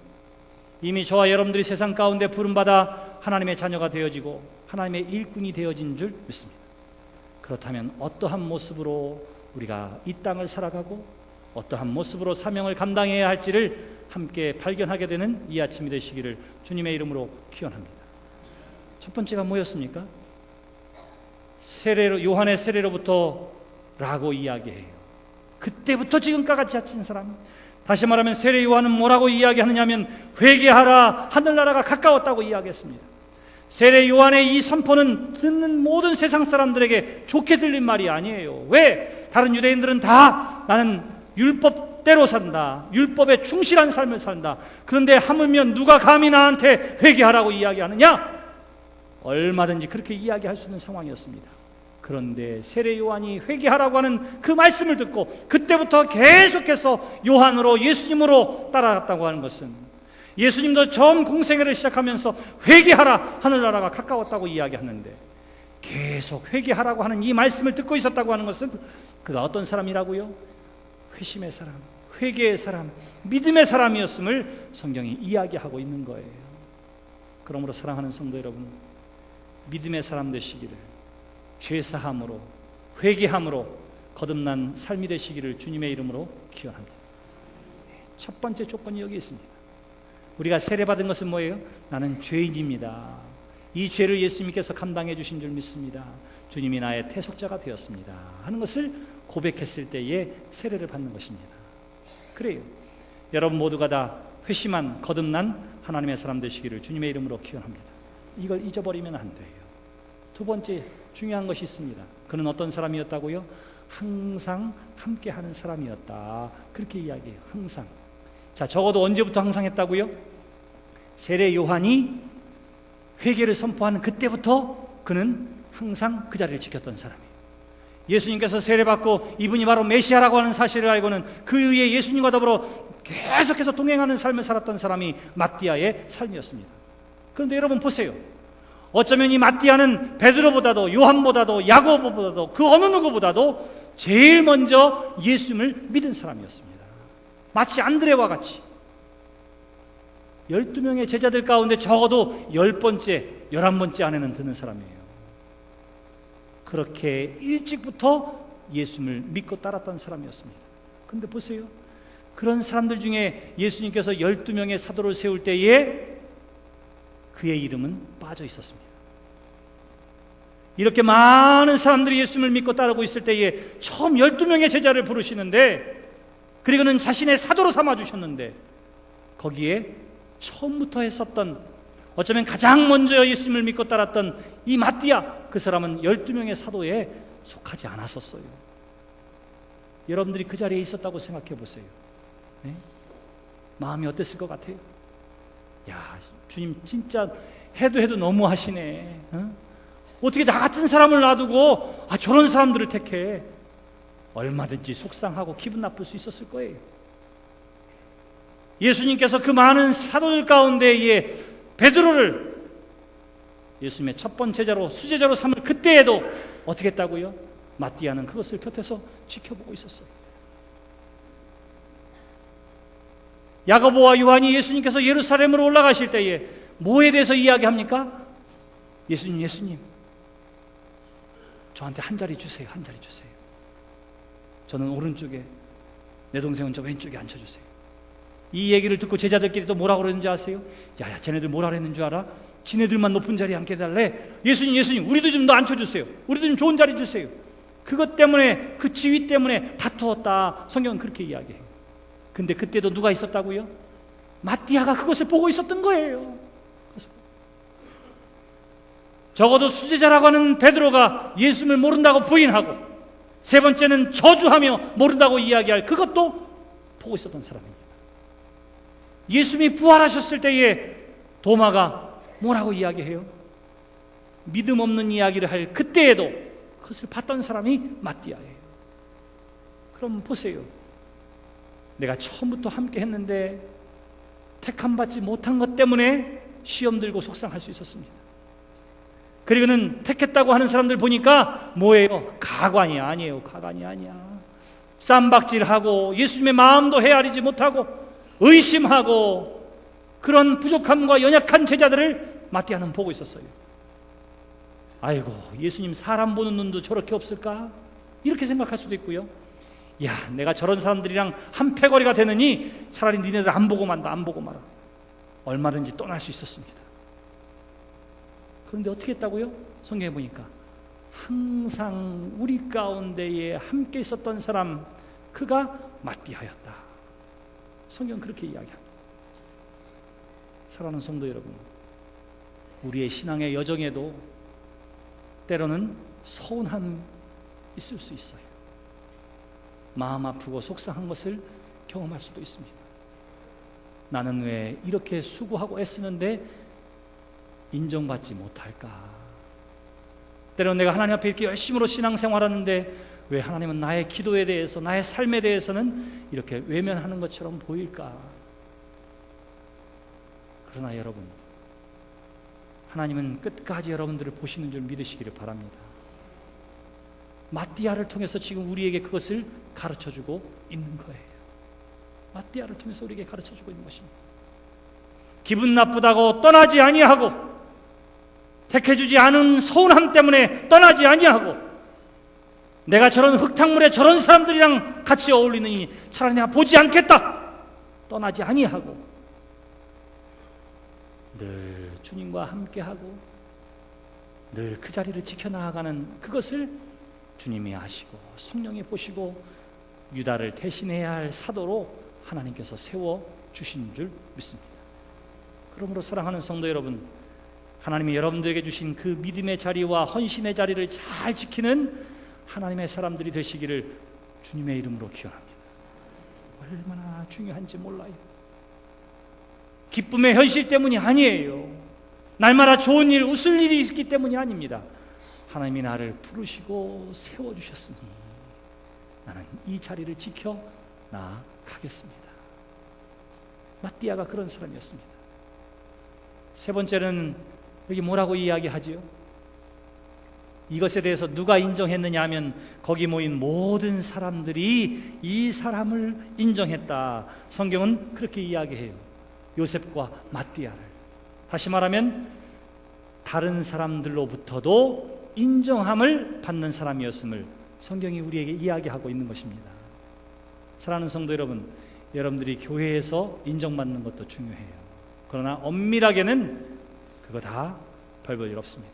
Speaker 1: 이미 저와 여러분들이 세상 가운데 부름받아 하나님의 자녀가 되어지고 하나님의 일꾼이 되어진 줄 믿습니다. 그렇다면 어떠한 모습으로 우리가 이 땅을 살아가고 어떠한 모습으로 사명을 감당해야 할지를 함께 발견하게 되는 이 아침이 되시기를 주님의 이름으로 기원합니다. 첫 번째가 뭐였습니까? 요한의 세례로부터 라고 이야기해요. 그때부터 지금까지 자친 사람. 다시 말하면 세례 요한은 뭐라고 이야기하느냐면 회개하라, 하늘나라가 가까웠다고 이야기했습니다. 세례 요한의 이 선포는 듣는 모든 세상 사람들에게 좋게 들린 말이 아니에요. 왜? 다른 유대인들은 다 나는 율법대로 산다, 율법에 충실한 삶을 산다. 그런데 하물며 누가 감히 나한테 회개하라고 이야기하느냐? 얼마든지 그렇게 이야기할 수 있는 상황이었습니다. 그런데 세례 요한이 회개하라고 하는 그 말씀을 듣고 그때부터 계속해서 요한으로, 예수님으로 따라갔다고 하는 것은, 예수님도 처음 공생애를 시작하면서 회개하라, 하늘나라가 가까웠다고 이야기하는데 계속 회개하라고 하는 이 말씀을 듣고 있었다고 하는 것은 그가 어떤 사람이라고요? 회심의 사람, 회개의 사람, 믿음의 사람이었음을 성경이 이야기하고 있는 거예요. 그러므로 사랑하는 성도 여러분, 믿음의 사람 되시기를, 죄사함으로, 회개함으로 거듭난 삶이 되시기를 주님의 이름으로 기원합니다. 첫 번째 조건이 여기 있습니다. 우리가 세례받은 것은 뭐예요? 나는 죄인입니다. 이 죄를 예수님께서 감당해 주신 줄 믿습니다. 주님이 나의 태속자가 되었습니다 하는 것을 고백했을 때에 세례를 받는 것입니다. 그래요. 여러분 모두가 다 회심한, 거듭난 하나님의 사람 되시기를 주님의 이름으로 기원합니다. 이걸 잊어버리면 안 돼요. 두 번째 중요한 것이 있습니다. 그는 어떤 사람이었다고요? 항상 함께하는 사람이었다. 그렇게 이야기해요. 항상. 자, 적어도 언제부터 항상 했다고요? 세례 요한이 회개를 선포하는 그때부터 그는 항상 그 자리를 지켰던 사람이에요. 예수님께서 세례받고 이분이 바로 메시아라고 하는 사실을 알고는 그 위에 예수님과 더불어 계속해서 동행하는 삶을 살았던 사람이 마띠아의 삶이었습니다. 그런데 여러분 보세요. 어쩌면 이 마띠아는 베드로보다도, 요한보다도, 야고보다도, 그 어느 누구보다도 제일 먼저 예수님을 믿은 사람이었습니다. 마치 안드레와 같이 12명의 제자들 가운데 적어도 10번째, 11번째 안에는 드는 사람이에요. 그렇게 일찍부터 예수님을 믿고 따랐던 사람이었습니다. 그런데 보세요. 그런 사람들 중에 예수님께서 12명의 사도를 세울 때에 그의 이름은 빠져 있었습니다. 이렇게 많은 사람들이 예수님을 믿고 따르고 있을 때에 처음 12명의 제자를 부르시는데, 그리고는 자신의 사도로 삼아주셨는데, 거기에 처음부터 했었던, 어쩌면 가장 먼저 예수님을 믿고 따랐던 이 마띠아, 그 사람은 12명의 사도에 속하지 않았었어요. 여러분들이 그 자리에 있었다고 생각해 보세요. 네? 마음이 어땠을 것 같아요? 야, 주님 진짜 해도 너무 하시네. 어떻게 나 같은 사람을 놔두고 저런 사람들을 택해? 얼마든지 속상하고 기분 나쁠 수 있었을 거예요. 예수님께서 그 많은 사도들 가운데에 베드로를 예수님의 첫 번째 제자로, 수제자로 삼을 그때에도 어떻게 했다고요? 마띠아는 그것을 곁에서 지켜보고 있었어요. 야고보와 요한이 예수님께서 예루살렘으로 올라가실 때에 뭐에 대해서 이야기합니까? 예수님, 저한테 한 자리 주세요. 한 자리 주세요. 저는 오른쪽에, 내 동생은 저 왼쪽에 앉혀주세요. 이 얘기를 듣고 제자들끼리 또 뭐라고 그러는지 아세요? 야, 쟤네들 뭐라 그랬는 줄 알아? 지네들만 높은 자리에 앉게 해달래. 예수님, 우리도 좀 더 앉혀주세요. 우리도 좀 좋은 자리 주세요. 그것 때문에, 그 지위 때문에 다투었다. 성경은 그렇게 이야기해요. 근데 그때도 누가 있었다고요? 마띠아가 그것을 보고 있었던 거예요. 적어도 수제자라고 하는 베드로가 예수님을 모른다고 부인하고, 세 번째는 저주하며 모른다고 이야기할 그것도 보고 있었던 사람입니다. 예수님이 부활하셨을 때에 도마가 뭐라고 이야기해요? 믿음 없는 이야기를 할 그때에도 그것을 봤던 사람이 마띠아예요. 그럼 보세요. 내가 처음부터 함께 했는데 택함받지 못한 것 때문에 시험 들고 속상할 수 있었습니다. 그리고는 택했다고 하는 사람들 보니까 뭐예요? 가관이 아니에요. 가관이 아니야. 쌈박질하고 예수님의 마음도 헤아리지 못하고 의심하고 그런 부족함과 연약한 제자들을 마띠아는 보고 있었어요. 아이고, 예수님 사람 보는 눈도 저렇게 없을까? 이렇게 생각할 수도 있고요. 야, 내가 저런 사람들이랑 한 패거리가 되느니 차라리 니네들 안 보고 만다, 안 보고 말아. 얼마든지 떠날 수 있었습니다. 그런데 어떻게 했다고요? 성경에 보니까 항상 우리 가운데에 함께 있었던 사람, 그가 마띠아였다. 성경은 그렇게 이야기합니다. 사랑하는 성도 여러분, 우리의 신앙의 여정에도 때로는 서운함 있을 수 있어요. 마음 아프고 속상한 것을 경험할 수도 있습니다. 나는 왜 이렇게 수고하고 애쓰는데 인정받지 못할까? 때로는 내가 하나님 앞에 이렇게 열심으로 신앙생활하는데 왜 하나님은 나의 기도에 대해서, 나의 삶에 대해서는 이렇게 외면하는 것처럼 보일까? 그러나 여러분, 하나님은 끝까지 여러분들을 보시는 줄 믿으시기를 바랍니다. 마띠아를 통해서 지금 우리에게 그것을 가르쳐주고 있는 거예요. 마띠아를 통해서 우리에게 가르쳐주고 있는 것입니다. 기분 나쁘다고 떠나지 아니하고, 택해주지 않은 서운함 때문에 떠나지 아니하고, 내가 저런 흙탕물에 저런 사람들이랑 같이 어울리느니 차라리 내가 보지 않겠다 떠나지 아니하고, 늘 주님과 함께하고 늘 그 자리를 지켜나가는 그것을 주님이 아시고 성령이 보시고 유다를 대신해야 할 사도로 하나님께서 세워주신 줄 믿습니다. 그러므로 사랑하는 성도 여러분, 하나님이 여러분들에게 주신 그 믿음의 자리와 헌신의 자리를 잘 지키는 하나님의 사람들이 되시기를 주님의 이름으로 기원합니다. 얼마나 중요한지 몰라요. 기쁨의 현실 때문이 아니에요. 날마다 좋은 일, 웃을 일이 있기 때문이 아닙니다. 하나님이 나를 부르시고 세워주셨으니 나는 이 자리를 지켜 나가겠습니다. 마띠아가 그런 사람이었습니다. 세 번째는 여기 뭐라고 이야기하지요? 이것에 대해서 누가 인정했느냐 하면 거기 모인 모든 사람들이 이 사람을 인정했다. 성경은 그렇게 이야기해요. 요셉과 마띠아를. 다시 말하면 다른 사람들로부터도 인정함을 받는 사람이었음을 성경이 우리에게 이야기하고 있는 것입니다. 사랑하는 성도 여러분, 여러분들이 교회에서 인정받는 것도 중요해요. 그러나 엄밀하게는 그거 다 별 볼 일 없습니다.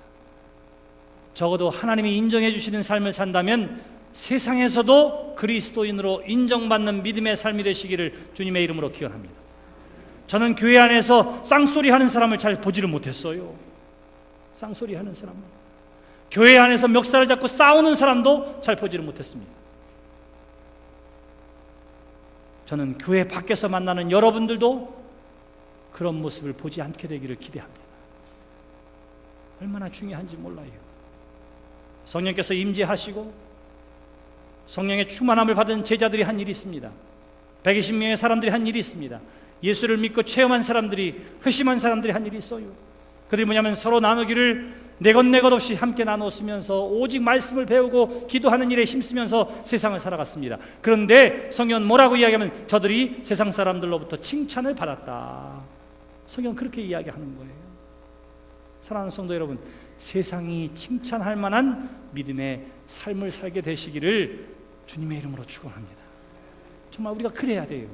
Speaker 1: 적어도 하나님이 인정해 주시는 삶을 산다면 세상에서도 그리스도인으로 인정받는 믿음의 삶이 되시기를 주님의 이름으로 기원합니다. 저는 교회 안에서 쌍소리 하는 사람을 잘 보지를 못했어요. 쌍소리 하는 사람, 교회 안에서 멱살을 잡고 싸우는 사람도 잘 보지를 못했습니다. 저는 교회 밖에서 만나는 여러분들도 그런 모습을 보지 않게 되기를 기대합니다. 얼마나 중요한지 몰라요. 성령께서 임재하시고 성령의 충만함을 받은 제자들이 한 일이 있습니다. 120명의 사람들이 한 일이 있습니다. 예수를 믿고 체험한 사람들이, 회심한 사람들이 한 일이 있어요. 그들이 뭐냐면 서로 나누기를 내 것 없이 함께 나누었으면서 오직 말씀을 배우고 기도하는 일에 힘쓰면서 세상을 살아갔습니다. 그런데 성경은 뭐라고 이야기하면 저들이 세상 사람들로부터 칭찬을 받았다. 성경은 그렇게 이야기하는 거예요. 사랑하는 성도 여러분, 세상이 칭찬할 만한 믿음의 삶을 살게 되시기를 주님의 이름으로 축원합니다. 정말 우리가 그래야 돼요.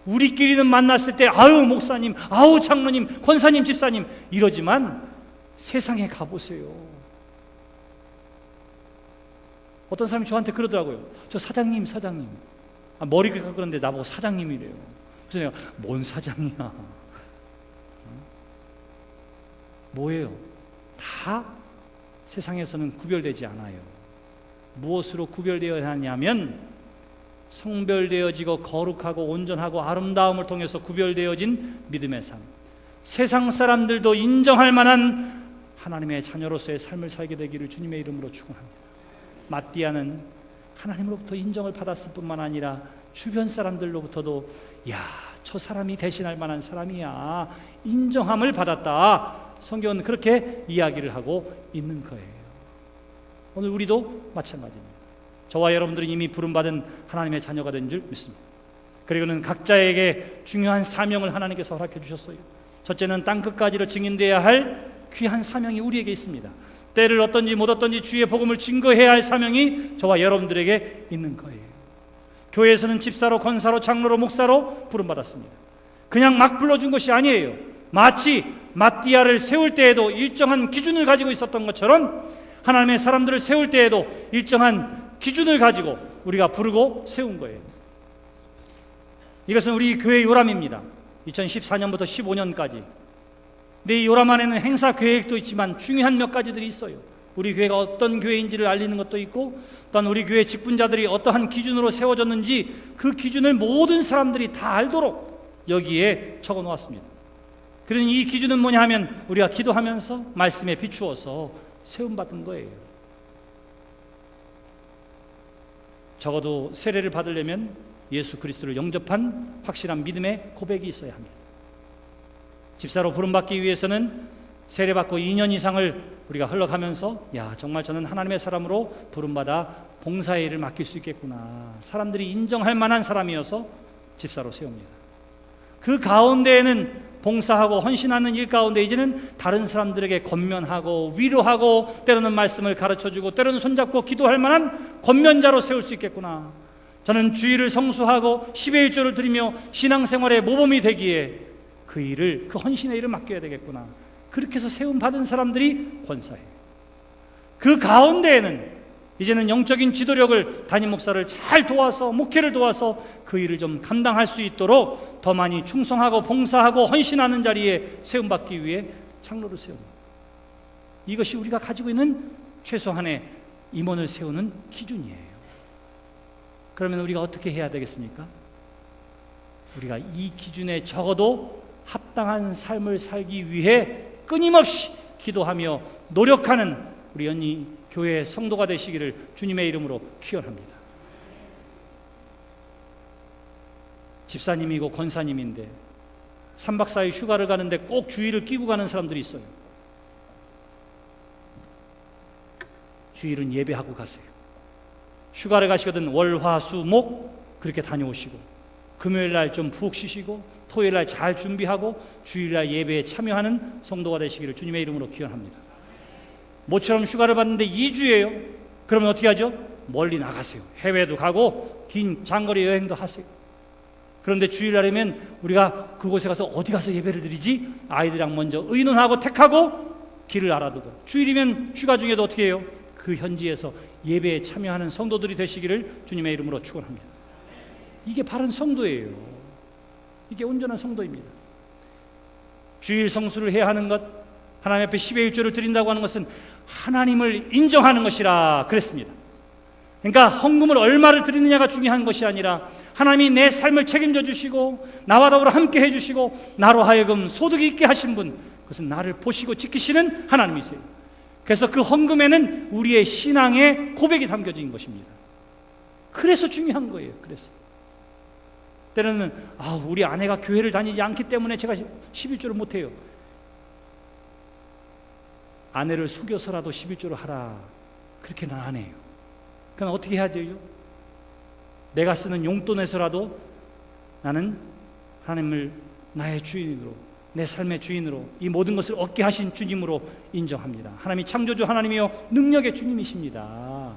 Speaker 1: 우리끼리는 만났을 때 아유 목사님, 아우 장로님, 권사님, 집사님 이러지만 세상에 가보세요. 어떤 사람이 저한테 그러더라고요. 저 사장님 머리가 그런데 나보고 사장님이래요. 그래서 내가 뭔 사장이야. 뭐예요? 다 세상에서는 구별되지 않아요. 무엇으로 구별되어야 하냐면 성별되어지고 거룩하고 온전하고 아름다움을 통해서 구별되어진 믿음의 삶, 세상 사람들도 인정할 만한 하나님의 자녀로서의 삶을 살게 되기를 주님의 이름으로 축원합니다. 마띠아는 하나님으로부터 인정을 받았을 뿐만 아니라 주변 사람들로부터도 야, 저 사람이 대신할 만한 사람이야, 인정함을 받았다. 성경은 그렇게 이야기를 하고 있는 거예요. 오늘 우리도 마찬가지입니다. 저와 여러분들은 이미 부름받은 하나님의 자녀가 된 줄 믿습니다. 그리고는 각자에게 중요한 사명을 하나님께서 허락해 주셨어요. 첫째는 땅끝까지로 증인되어야 할 귀한 사명이 우리에게 있습니다. 때를 얻든지 못 얻든지 주의 복음을 증거해야 할 사명이 저와 여러분들에게 있는 거예요. 교회에서는 집사로, 권사로, 장로로, 목사로 부름받았습니다. 그냥 막 불러준 것이 아니에요. 마치 마띠아를 세울 때에도 일정한 기준을 가지고 있었던 것처럼 하나님의 사람들을 세울 때에도 일정한 기준을 가지고 우리가 부르고 세운 거예요. 이것은 우리 교회의 요람입니다. 2014년부터 15년까지 근데 이 요람 안에는 행사 계획도 있지만 중요한 몇 가지들이 있어요. 우리 교회가 어떤 교회인지를 알리는 것도 있고, 또한 우리 교회 직분자들이 어떠한 기준으로 세워졌는지 그 기준을 모든 사람들이 다 알도록 여기에 적어 놓았습니다. 그러니 이 기준은 뭐냐 하면 우리가 기도하면서 말씀에 비추어서 세움받은 거예요. 적어도 세례를 받으려면 예수 그리스도를 영접한 확실한 믿음의 고백이 있어야 합니다. 집사로 부름받기 위해서는 세례받고 2년 이상을 우리가 흘러가면서 정말 저는 하나님의 사람으로 부름받아 봉사의 일을 맡길 수 있겠구나, 사람들이 인정할 만한 사람이어서 집사로 세웁니다. 그 가운데에는 봉사하고 헌신하는 일 가운데 이제는 다른 사람들에게 권면하고 위로하고 때로는 말씀을 가르쳐주고 때로는 손잡고 기도할 만한 권면자로 세울 수 있겠구나. 저는 주일을 성수하고 10의 1조를 드리며 신앙생활의 모범이 되기에 그 일을, 그 헌신의 일을 맡겨야 되겠구나. 그렇게 해서 세움받은 사람들이 권사예요. 그 가운데에는 이제는 영적인 지도력을 담임 목사를 잘 도와서, 목회를 도와서 그 일을 좀 감당할 수 있도록 더 많이 충성하고 봉사하고 헌신하는 자리에 세움받기 위해 장로를 세웁니다. 이것이 우리가 가지고 있는 최소한의 임원을 세우는 기준이에요. 그러면 우리가 어떻게 해야 되겠습니까? 우리가 이 기준에 적어도 합당한 삶을 살기 위해 끊임없이 기도하며 노력하는 우리 연희 교회의 성도가 되시기를 주님의 이름으로 축원합니다. 집사님이고 권사님인데 3박 4일 휴가를 가는데 꼭 주일을 끼고 가는 사람들이 있어요. 주일은 예배하고 가세요. 휴가를 가시거든 월, 화, 수, 목 그렇게 다녀오시고, 금요일 날 좀 푹 쉬시고 토요일 날 잘 준비하고 주일 날 예배에 참여하는 성도가 되시기를 주님의 이름으로 기원합니다. 모처럼 휴가를 받는데 2주예요. 그러면 어떻게 하죠? 멀리 나가세요. 해외도 가고 긴 장거리 여행도 하세요. 그런데 주일날이면 우리가 그곳에 가서 어디 가서 예배를 드리지? 아이들이랑 먼저 의논하고 택하고 길을 알아두고, 주일이면 휴가 중에도 어떻게 해요? 그 현지에서 예배에 참여하는 성도들이 되시기를 주님의 이름으로 축원합니다. 이게 바른 성도예요. 이게 온전한 성도입니다. 주일 성수를 해야 하는 것, 하나님 앞에 10의 1조를 드린다고 하는 것은 하나님을 인정하는 것이라 그랬습니다. 그러니까 헌금을 얼마를 드리느냐가 중요한 것이 아니라 하나님이 내 삶을 책임져 주시고 나와 더불어 함께 해주시고 나로 하여금 소득이 있게 하신 분, 그것은 나를 보시고 지키시는 하나님이세요. 그래서 그 헌금에는 우리의 신앙의 고백이 담겨진 것입니다. 그래서 중요한 거예요. 그래서 때로는 우리 아내가 교회를 다니지 않기 때문에 제가 11조를 못해요. 아내를 속여서라도 11조를 하라, 그렇게는 안 해요. 그럼 어떻게 해야죠? 내가 쓰는 용돈에서라도 나는 하나님을 나의 주인으로, 내 삶의 주인으로, 이 모든 것을 얻게 하신 주님으로 인정합니다. 하나님이 창조주 하나님이요 능력의 주님이십니다.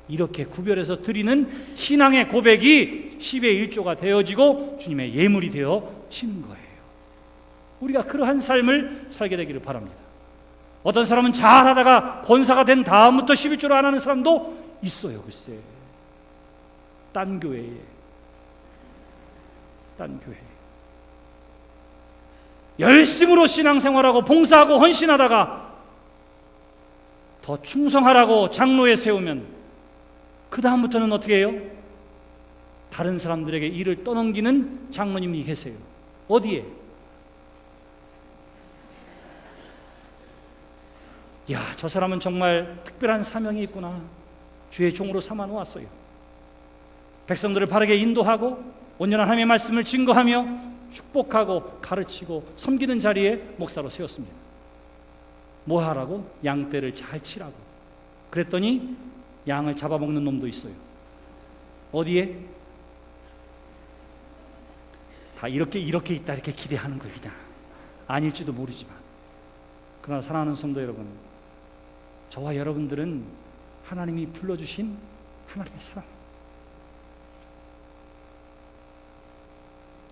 Speaker 1: 이렇게 구별해서 드리는 신앙의 고백이 10의 1조가 되어지고 주님의 예물이 되어지는 거예요. 우리가 그러한 삶을 살게 되기를 바랍니다. 어떤 사람은 잘하다가 권사가 된 다음부터 11조를 안 하는 사람도 있어요. 글쎄, 딴 교회에, 열심으로 신앙생활하고 봉사하고 헌신하다가 더 충성하라고 장로에 세우면 그 다음부터는 어떻게 해요? 다른 사람들에게 일을 떠넘기는 장로님이 계세요. 어디에? 저 사람은 정말 특별한 사명이 있구나, 주의 종으로 삼아 놓았어요. 백성들을 바르게 인도하고 온전한 하나님의 말씀을 증거하며 축복하고 가르치고 섬기는 자리에 목사로 세웠습니다. 뭐 하라고? 양떼를 잘 치라고. 그랬더니 양을 잡아먹는 놈도 있어요. 어디에? 다 이렇게 있다 이렇게 기대하는 거예요. 그냥 아닐지도 모르지만. 그러나 사랑하는 성도 여러분, 저와 여러분들은 하나님이 불러주신 하나님의 사람,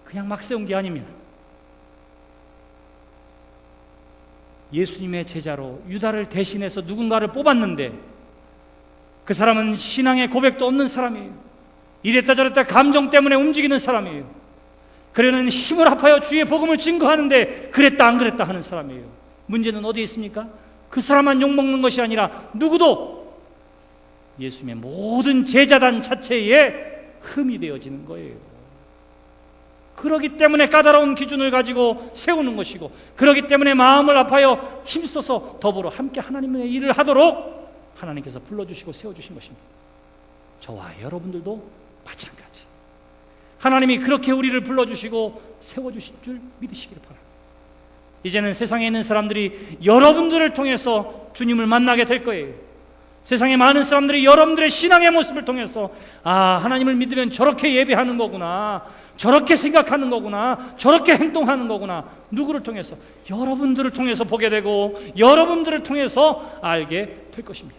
Speaker 1: 그냥 막 세운 게 아닙니다. 예수님의 제자로 유다를 대신해서 누군가를 뽑았는데 그 사람은 신앙의 고백도 없는 사람이에요. 이랬다 저랬다 감정 때문에 움직이는 사람이에요. 그러는 힘을 합하여 주의 복음을 증거하는데 그랬다 안 그랬다 하는 사람이에요. 문제는 어디에 있습니까? 그 사람만 욕먹는 것이 아니라 누구도 예수님의 모든 제자단 자체에 흠이 되어지는 거예요. 그렇기 때문에 까다로운 기준을 가지고 세우는 것이고, 그렇기 때문에 마음을 아파요 힘써서 더불어 함께 하나님의 일을 하도록 하나님께서 불러주시고 세워주신 것입니다. 저와 여러분들도 마찬가지. 하나님이 그렇게 우리를 불러주시고 세워주신 줄 믿으시기를 바랍니다. 이제는 세상에 있는 사람들이 여러분들을 통해서 주님을 만나게 될 거예요. 세상에 많은 사람들이 여러분들의 신앙의 모습을 통해서 하나님을 믿으면 저렇게 예배하는 거구나, 저렇게 생각하는 거구나, 저렇게 행동하는 거구나. 누구를 통해서? 여러분들을 통해서 보게 되고 여러분들을 통해서 알게 될 것입니다.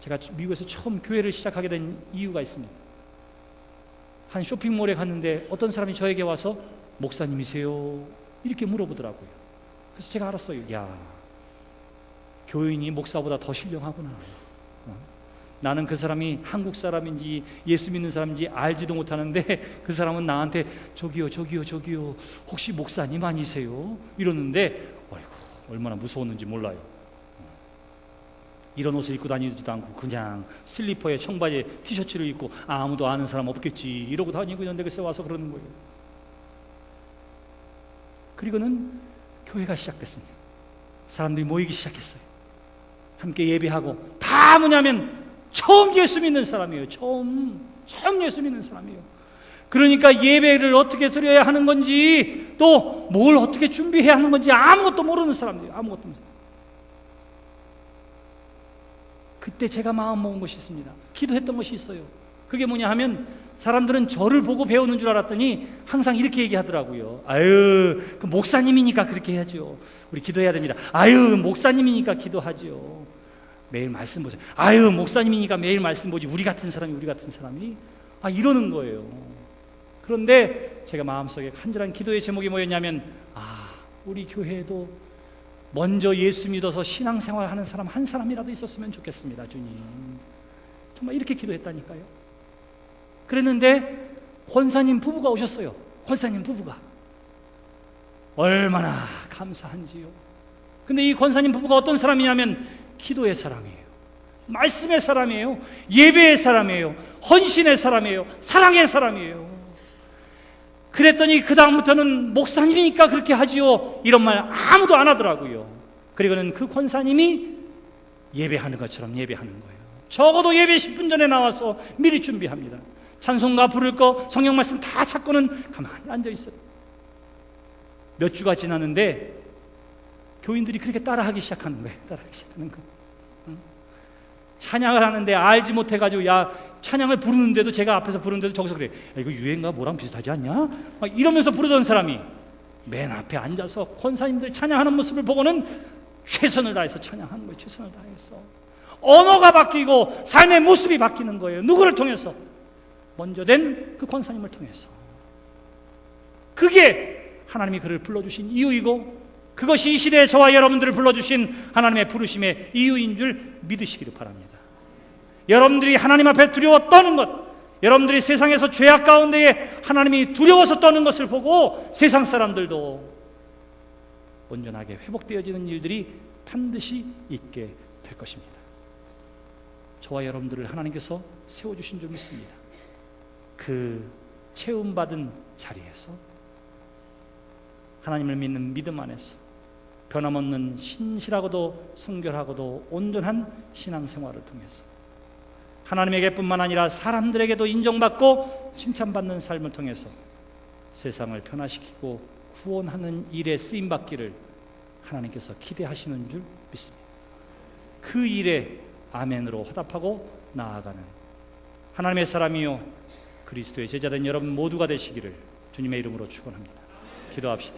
Speaker 1: 제가 미국에서 처음 교회를 시작하게 된 이유가 있습니다. 한 쇼핑몰에 갔는데 어떤 사람이 저에게 와서 목사님이세요? 이렇게 물어보더라고요. 그래서 제가 알았어요. 야, 교인이 목사보다 더 신령하구나. 나는 그 사람이 한국 사람인지 예수 믿는 사람인지 알지도 못하는데 그 사람은 나한테 저기요 혹시 목사님 아니세요? 이러는데 아이고 얼마나 무서웠는지 몰라요. 이런 옷을 입고 다니지도 않고 그냥 슬리퍼에 청바지에 티셔츠를 입고 아무도 아는 사람 없겠지 이러고 다니고 있는데 글쎄 와서 그러는 거예요. 그리고는 교회가 시작됐습니다. 사람들이 모이기 시작했어요. 함께 예배하고 다 뭐냐면 처음 예수 믿는 사람이에요. 처음 예수 믿는 사람이에요. 그러니까 예배를 어떻게 드려야 하는 건지 또 뭘 어떻게 준비해야 하는 건지 아무것도 모르는 사람들이에요. 아무것도 모르는. 그때 제가 마음 먹은 것이 있습니다. 기도했던 것이 있어요. 그게 뭐냐 하면 사람들은 저를 보고 배우는 줄 알았더니 항상 이렇게 얘기하더라고요. 아유, 그 목사님이니까 그렇게 해야죠. 우리 기도해야 됩니다. 아유, 목사님이니까 기도하죠. 매일 말씀 보세요. 아유, 목사님이니까 매일 말씀 보지. 우리 같은 사람이 이러는 거예요. 그런데 제가 마음속에 간절한 기도의 제목이 뭐였냐면 우리 교회에도 먼저 예수 믿어서 신앙생활 하는 사람 한 사람이라도 있었으면 좋겠습니다. 주님, 정말 이렇게 기도했다니까요. 그랬는데 권사님 부부가 오셨어요. 권사님 부부가 얼마나 감사한지요. 근데 이 권사님 부부가 어떤 사람이냐면 기도의 사람이에요. 말씀의 사람이에요. 예배의 사람이에요. 헌신의 사람이에요. 사랑의 사람이에요. 그랬더니 그 다음부터는 목사님이니까 그렇게 하지요 이런 말 아무도 안 하더라고요. 그리고는 그 권사님이 예배하는 것처럼 예배하는 거예요. 적어도 예배 10분 전에 나와서 미리 준비합니다. 찬송가 부를 거 성경 말씀 다 찾고는 가만히 앉아있어요. 몇 주가 지났는데 교인들이 그렇게 따라하기 시작하는 거예요. 찬양을 하는데 알지 못해가지고 찬양을 부르는데도 제가 앞에서 부르는데도 저기서 그래. 이거 유행가 뭐랑 비슷하지 않냐? 막 이러면서 부르던 사람이 맨 앞에 앉아서 권사님들 찬양하는 모습을 보고는 최선을 다해서 찬양하는 거예요. 최선을 다해서 언어가 바뀌고 삶의 모습이 바뀌는 거예요. 누구를 통해서? 먼저 된 그 권사님을 통해서. 그게 하나님이 그를 불러주신 이유이고 그것이 이 시대에 저와 여러분들을 불러주신 하나님의 부르심의 이유인 줄 믿으시기를 바랍니다. 여러분들이 하나님 앞에 두려워 떠는 것, 여러분들이 세상에서 죄악 가운데에 하나님이 두려워서 떠는 것을 보고 세상 사람들도 온전하게 회복되어지는 일들이 반드시 있게 될 것입니다. 저와 여러분들을 하나님께서 세워주신 줄 믿습니다. 그 체험받은 자리에서 하나님을 믿는 믿음 안에서 변함없는 신실하고도 성결하고도 온전한 신앙생활을 통해서 하나님에게뿐만 아니라 사람들에게도 인정받고 칭찬받는 삶을 통해서 세상을 변화시키고 구원하는 일에 쓰임받기를 하나님께서 기대하시는 줄 믿습니다. 그 일에 아멘으로 화답하고 나아가는 하나님의 사람이요 그리스도의 제자된 여러분 모두가 되시기를 주님의 이름으로 축원합니다. 기도합시다.